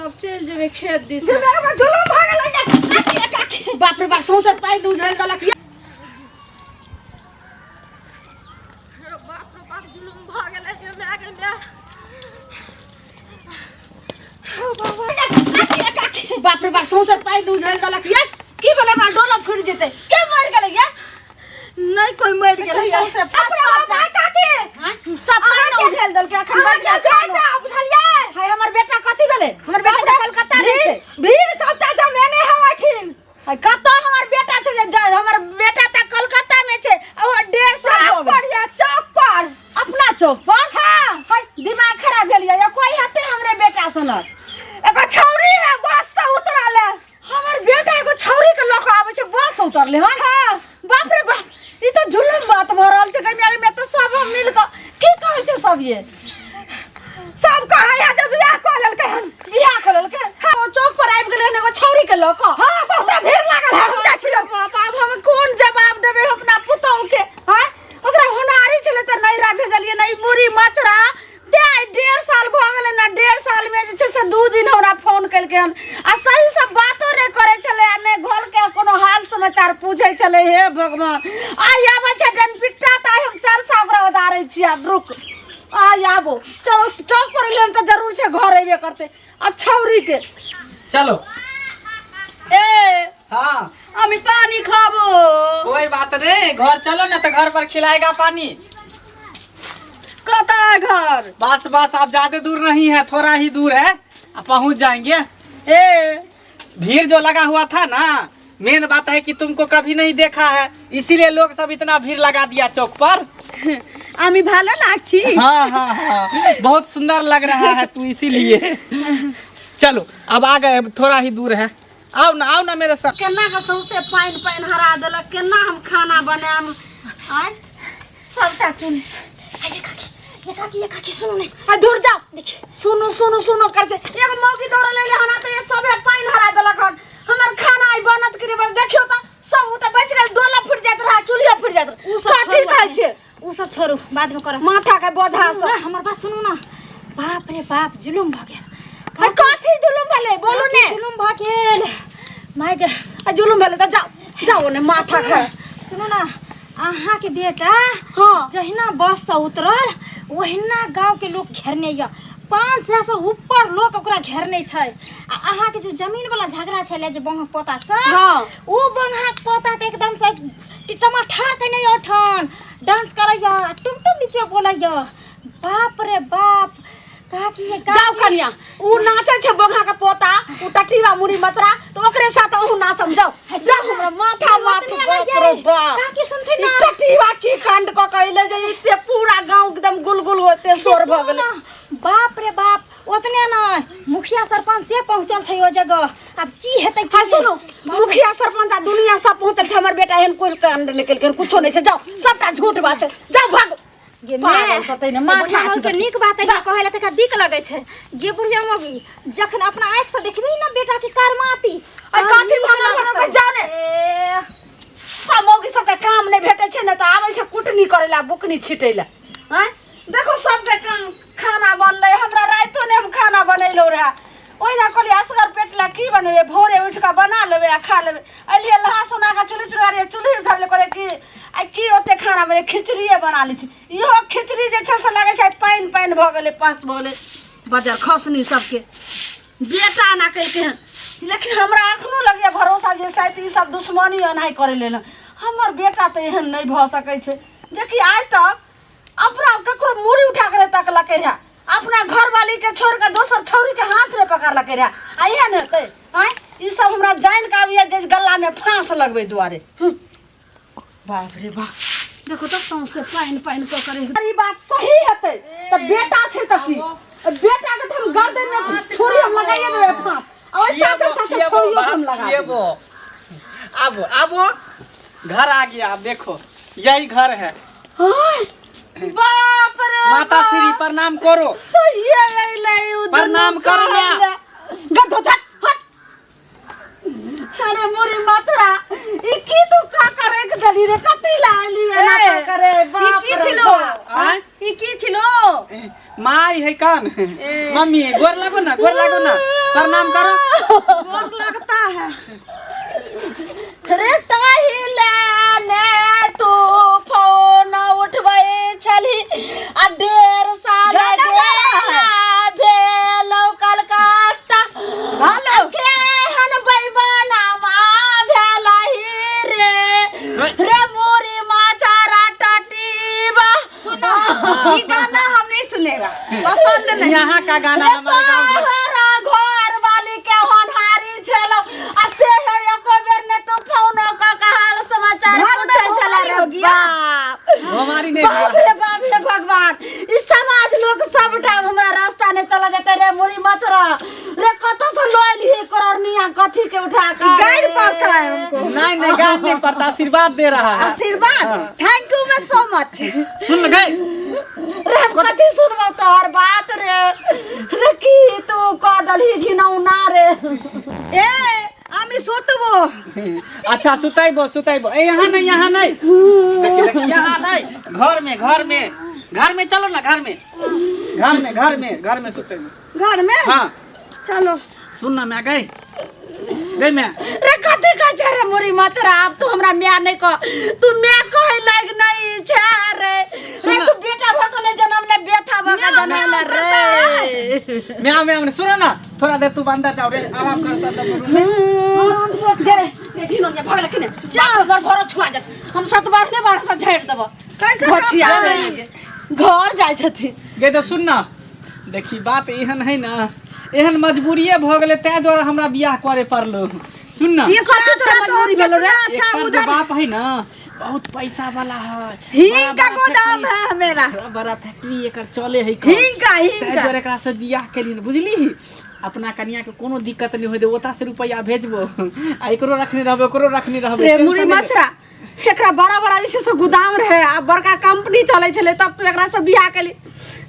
तब चल जेबे खेत दिस जुलुम भ गेलै बाप रे बाप सौंसे पाइ उझल देलक बाप रे बाप जुलुम भ गेलै गे मै बाप रे बाप सौंसे पाइ उझल देलक ये की भेलै हमरा डोला फुटि जेतै के मरि गेलै ये नहीं कोई मर गेलै सौंसे अपना काकी सब पाइ उझल देलकै अखन बच गेल बेटा बुझलियै हाय हमर बेटा कथि भेलै हमर बेटा कलकत्ता रहै छै भीड़ सबटा जमेने हवथिन हाय कतौ हमर बेटा छै जे जाय हमर बेटा त कलकत्ता में छै और 150 हो पर चौक पर अपना चौक पर हां हाय दिमाग खराब भेल या कोई हते हमरे बेटा सनक एगो छौरी है बस से उतरल है हमर बेटा एगो छौरी के लक आबै छै बस उतरले हन हां बाप रे बाप ई त जुलुम बात भ रहल छै कमियारी में त सब हम मिल के की कहै छै सब ये सब कहै है जब बियाह क लेलकै हन बियाह कर लेलकै हां चौक पर आबि गेलै एगो छौरी के लक हां बहुत भीड़ लागल है हम जाइ छी बाप हम कोन जवाब देबै अपना पुतौ के हां ओकरा होनारी छले त नैरा भेजलिए नै मुरी मचरा दे 1.5 साल भ गेलै ना 1.5 साल में जे छै से 2 दिन हमरा फोन केलकै हन आ सही से बातो नै करे छले आ नै घर के कोनो हाल समाचार पूछै छले हे भगवान आइ आबै छै डन पिट्टा त हम 400 ओकरा उधारै छी अब रुक आइ आबो चौक पर लेन त जरूर छै घर एबे करते आ छौरी के चलो ए हाँ हम पानी खाबो कोई बात नहीं घर चलो ना तो घर पर खिलाएगा पानी कता है घर बस बस आप ज्यादा दूर नहीं है थोड़ा ही दूर है आप पहुंच जाएंगे ए भीड़ जो लगा हुआ था ना मेन बात है कि तुमको कभी नहीं देखा है इसीलिए लोग सब इतना भीड़ लगा दिया चौक पर आमी भालो लागछि हाँ हाँ हाँ बहुत सुंदर लग रहा है तू इसीलिए चलो अब आ गए थोड़ा ही दूर है आओ ना मेरे साथ केना के सौसे पाइन हरा देलक केना हम खाना बनाएम आय सबटा सुन ये काकी सुनो ने आ दूर जाओ देखी सुनो कर जे एगो मौकी दौड़ ले हना त ये सबे पाइन हरा देलक हन हमर खाना आई बनत करे बस देखियो त सब त बच गेल डोला फुट जात रहा चूल्हा फुट जात कथि साल छे उ सब छोड़ू बाद में करब माथा के बोझा से हमर बात सुनो ना बाप रे बाप जुलुम भ गेल कथि जुलुम भेले बोलू ने जुलुम भ गेल माय गे आ जुलुम भेले त जाओ ने माथा खा सुनो ना अहाँ के बेटा हां जहिना बस से उतरल वहिना गांव के लोग घेरने या 500 से ऊपर लोग ओकरा घेरने छै आ अहाँ के जो जमीन वाला झगड़ा छले जे बंगा पोता से हां ओ बंगा पोता त एकदम से टिटमा ठार कने अठन डांस करैया टुमटुम बीच में बोलैया बाप रे बाप काकी जाओ कनिया उ नाचे छै बंगा के पोता उ टटीवा मुड़ी मचरा तो ओकरे साथ उ नाचम जाओ हमरा माथा बाप रे बाप काकी सुनथि ना टटीवा की कांड क कइले जे इते पूरा गांव एकदम गुलगुल होते शोर भ गेलै बाप रे बाप ओतने ना मुखिया सरपंच से पहुंचल छै ओ जगह अब की हेतै हां सुनो मुखिया सरपंच आ दुनिया सब पहुंचल छै हमर बेटा एहन कोई कांड निकल के कुछो नै छै जाओ सबटा झूठ बात छै जाओ भागो गे मैं सतै ने माथा के निक बात है कहले तका दिक लगे छै गे बुढ़िया मगी जखन अपना आंख से देखबी ना बेटा की कारमाती आ काथी बनल के जाने समोगी सबके काम नै भेटै छै न त आबै छै कुटनी करैला बुकनी छिटैला हैं देखो सबके काम खाना बनलै हमरा राइतो ने हम खाना बनैलो रहा ओइना कहली असगर पेटला की बनबे भोरे उठ के बना लेबे आ खा लेबे अलिए लहा सोना का चूल्ही धर ले करे की आ की ओते खाना बने खिचड़ीए बना लै छी इहो खिचड़ी जे छै से लागे छै पाइन भ गेलै पास भ गेलै बजार खसनी सबके बेटा ना कहके लेकिन हमरा अखनो लगिया भरोसा जे शायद ई सब दुश्मनी अनाई करे लेन हमर बेटा त एहन नै भ सकै छै जे कि आज तक अपना ककरो मुड़ी उठा के तक लके रहा अपना घरवाली के छोड़ के दोसर छौरी के हाथ में पकड़ लके रहा आ एहन हेतै हैं ई सब हमरा जान के आबिया जे गला में फांस लगबै दुआरे बाप रे बाप देखो तो सौंसे पाइन को करे ई बात सही हेतै त बेटा छै त की बेटा के हम गर्दन में छोरी हम लगाइए देबे फांस और साथे साथे छोरियो हम लगा देबो अब घर आ गया आप देखो यही घर है बाप रे माता श्री प्रणाम करो सही ले प्रणाम करो ना गधो झट हट अरे मोरी मचरा ई की तू का करे के दली रे कति लाली ना करे बाप रे ई की छिलो माई है कान मम्मी गोर लागो ना प्रणाम करो। गोर लगता है। रे ताहिले ने तू फोन उठबै छली आ 1.5 साल गेला भेलौ कलकत्ता हेलो केहन बैबना मा भेलहि रे मोरी माचारा टटीबा। सुनो, ये गाना हम नहीं सुनेगा, पसंद नहीं। यहाँ का गाना हमारे गाँव में घर वाली के होनहारी छलो आ से है एको बेर ने तू फोन क कहाल समाचार घर में पूछै छला होनहारी रे हो गया। बाप। हमारी नहीं बाप रे भगवान, इस समाज लोग सबटा हमरा रास्ता ने चला जाते रे मुड़ी मचरा रे कत से लोइल ही करनिया कथी के उठा के गाइड पड़ता है हमको। नहीं गाइड नहीं पड़ता, आशीर्वाद दे रहा है। आशीर्वाद, थैंक यू मैं सो मच। सुन गए रे कथी सुनबो तोहर बात रे की तू क दलही घिनौ ना रे। ए আমি सुतबो। अच्छा सुताइबो ए यहाँ नहीं देखिए यहाँ नहीं, घर में चलो ना, घर में सुतेबो। घर में हाँ चलो। सुन ना मैं गई मैं रे कथी का छे रे मोरी मचरा, अब तू हमरा म्या नहीं क तू म्या कहे लाग नहीं छे रे। रे तू बेटा भगने जन्म ले बेथा भगने जन्म ले रे। मैं सुनो ना, थोड़ा देर तू बंदा जाओ रे, आराम करता तब रूम में। हम सोच गए देखी न भगले किने जाओ घर छुआ जा, हम 7 बार ने बार से झाड़ देबो कैसे घछिया घर जाय छथि। गे तो सुन ना, देखी बात एहन है ना, एहन मजबूरीए भ गेले तै द्वारा हमरा बियाह करे पड़लो। सुन ना, ये कथी तोरा मजबूरी भेलो रे? एकर अच्छा जो उधर बाप है ना बहुत पैसा वाला है, हींग का गोदाम है मेरा। बड़ा फैक्ट्री एकर चले है। हींग का तै द्वारा एकरा से बियाह केली न, बुझली? अपना कन्या के कोनो दिक्कत नहीं होय दे, ओता से रुपया भेजबो आ एकरो रखने रहबो, एकरो रखने रहबो। रे मुरी मचरा एकरा बड़ा जैसे से गोदाम रहे आ बड़का कंपनी चले छले, तब तू एकरा से बियाह केली।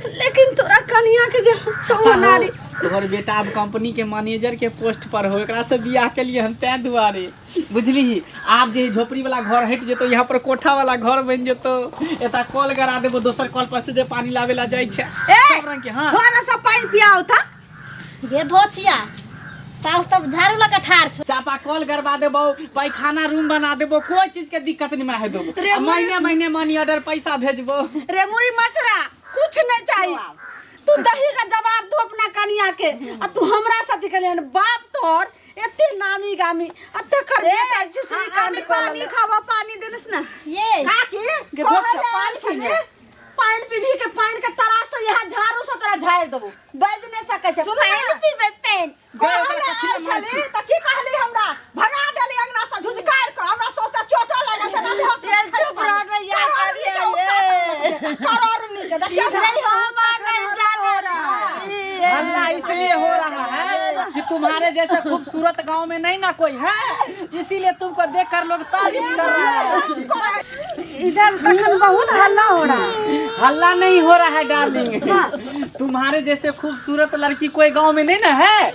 लेकिन तोरा कन्या के जे चौनारी तोहर बेटा अब कंपनी के मैनेजर के पोस्ट पर हो, एकरा से बियाह के लिए हम तै दुआरे, बुझली? आप जे झोपड़ी वाला घर हट जेतो, यहाँ पर कोठा वाला घर बन जेतो, एता कॉल करा देबो, दोसर कॉल पर से जे पानी लावे ला जाय छै सब रंग के। हां थोड़ा सा पानी पियाओ था। गे धोचिया सास तब झाड़ू लगा ठाड़ छ। चापा कॉल करवा देबो, पैखाना रूम बना देबो, कोई चीज के दिक्कत नहीं रहे देबो। महीने मनी ऑर्डर पैसा भेजबो। रे मुरी मचरा कुछ नहीं चाहिए, तू दही का जवाब दो अपना कन्या के आ तू हमरा साथी के बाप तोर एते नामी गामी अते कर बेटा जिसरी हमें पानी खावा, पानी देनस ना। ये का की पानी पीबी के पानी के तरास तो यहाँ झाड़ू से तोरा झाड़ देबो, बज नहीं सके छै। पानी पीबे पेन चली त की कहली हमरा भगा देली अंगना से झुझकार के, हमरा सोसे चोटो लगा से ना बेहोश चुप रह रे यार करिए करोड़ नहीं के देखिए नहीं हो नहीं जाने रहा। हल्ला इसलिए हो रहा है कि तुम्हारे जैसे खूबसूरत गांव में नहीं ना कोई है, इसीलिए तुमको देखकर लोग तारीफ कर रहे हैं। इधर तखन बहुत हल्ला हो रहा है। हल्ला नहीं हो रहा है डार्लिंग, तुम्हारे जैसे खूबसूरत लड़की कोई गांव में नहीं ना है,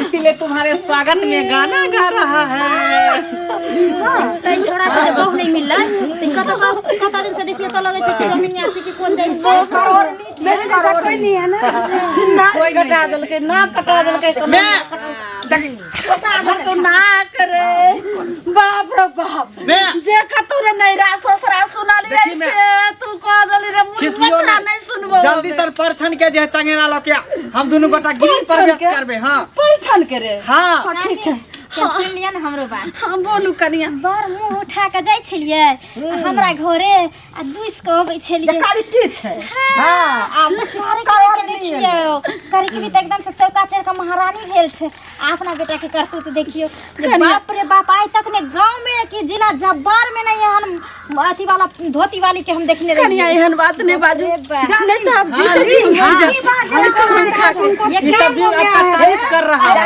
इसीलिए तुम्हारे स्वागत में गाना गा रहा है। तै छोड़ा के बहु नहीं मिलला, त कत दिन से दिसिए तो लगे छै कि रोहिणी आसी कि कोन जाय छै। करोड़ मेरे जैसा कोई नहीं है ना। ना कटा दल के ना कटा दल के तो ना करे बाप रे बाप। जे कतौ रे नैरा ससुरा सुनली ऐसे तू कह दली रे मचरा नहीं सुनबो। जल्दी सर परछन के जे चंगेरा ल के हम दोनों गोटा गिरी प्रवेश करबे। हां परिछन करे। हां ठीक छै, सुन लिया ना हमरो बात। हां बोलू कनिया। बार मुंह उठा के जाय छलिए हमरा घरे आ दुइस के अबै छलिए। कारी की छै? हां आ करे के देखियो, करे के भी त एकदम से चौका चढ़ के महारानी भेल छै। अपना बेटा के करतू तो देखियो, बाप रे बाप आइ तक ने गांव में कि जिला जब्बार में नहीं हम अथी वाला धोती वाली के हम देखने रही। कनिया एहन बात नहीं बाजू, नहीं तो आप जीते जी मर जा। ये सब भी आपका तारीफ कर रहा है।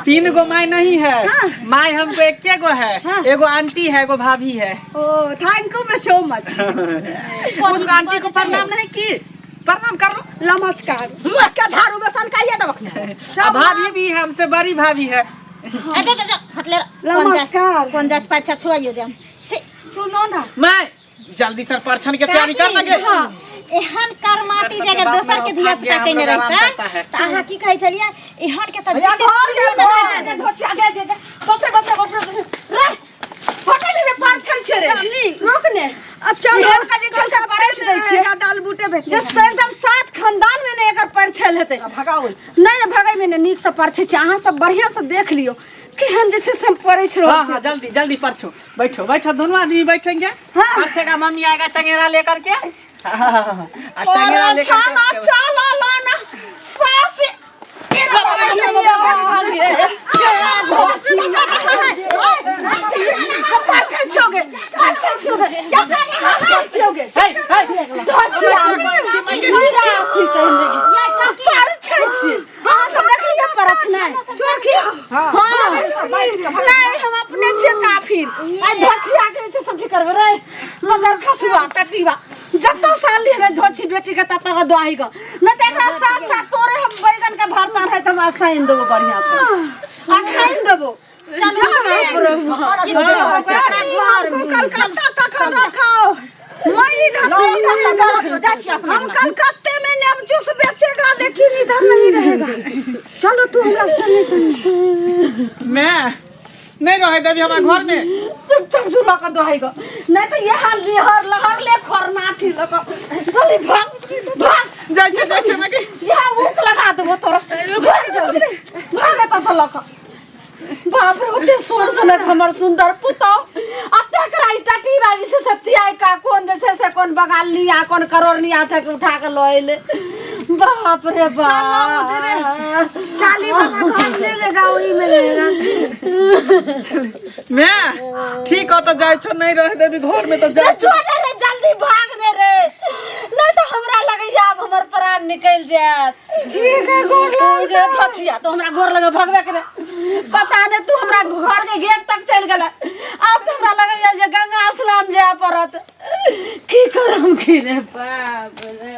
3 गो माई नहीं है, माई हमको एक गो है, एगो आंटी है, एगो भाभी है। ओ थैंक यू मैं सो मच। उस आंटी को प्रणाम नहीं की, प्रणाम कर लो। नमस्कार। मुंह के झाड़ू में सनकाइए दबक। भाभी भी है, हमसे बड़ी भाभी है। हटले नमस्कार। कौन जात पाछा छुआइयो जाम। छी सुनो ना, मैं जल्दी सर परछन के तैयारी कर लगे। एहन करमाटी जगह दोसर के धिया पुता कइने रहता त अहाँ की कहै छलिए एहन के त या घर दे धोचिया दे बपरे रे होटल में पार छल रे रुक ने अब चल घर का जे छै से परछ दै छियै दाल बूटे बेच जे एकदम सात खानदान में ने एकर परछल हेतै भगाओ नहीं भगाई में ने नीक से परछै छै अहाँ सब बढ़िया से देख लियो केहन जे छै से परछ रहल छै। हां जल्दी जल्दी परछो बैठो दोनों आदमी बैठेंगे। परछेगा मम्मी आएगा चंगेरा लेकर के। चंगेरा लेकर चला लाना सास हम अपने काफिर धोचिया के सब्जी करबे रे मगर खसुआ टटीवा जत्ता साल लिए धोची बेटी के तत्ता का दुआई का न त एकरा साथ साथ तोरे हम बैगन के भरता है त हम साइन देबो बढ़िया से आ खाइन देबो चलो कलकत्ता तक रखाओ हम कलकत्ते में नींबू जूस बेचेगा लेकिन इधर नहीं रहेगा। चलो तू हमरा संगे मैं नहीं रहे देवी हमारे घर में चुप झूला का दोहाईगा नहीं तो ये हाल लहर ले खरनाठी लगा चली भाग जाय छे मैं यहाँ ऊक लगा देबो तोरा भाग त सलक बाप रे ओते सोर से लग हमर सुंदर पुतो अते कराई टटी बाजी से सतिया का कौन जे से कौन बगाल लिया कौन करोड़ लिया था के उठा के लइले बाप रे बाप चाली वाला घर ले लेगा वही में रहेगा। मैं ठीक हो तो जाय छो नहीं रहे देवी घर में तो जाय छो रे जल्दी भागने रे नहीं तो हमरा लगे अब हमर प्राण निकल जात। ठीक है गोर लग गया धचिया तो हमरा गोर लगे भगवे के पता नहीं तू हमरा घर के गेट तक चल गेला अब हमरा लगे जे गंगा स्नान जाय पड़त की करम की रे बाप रे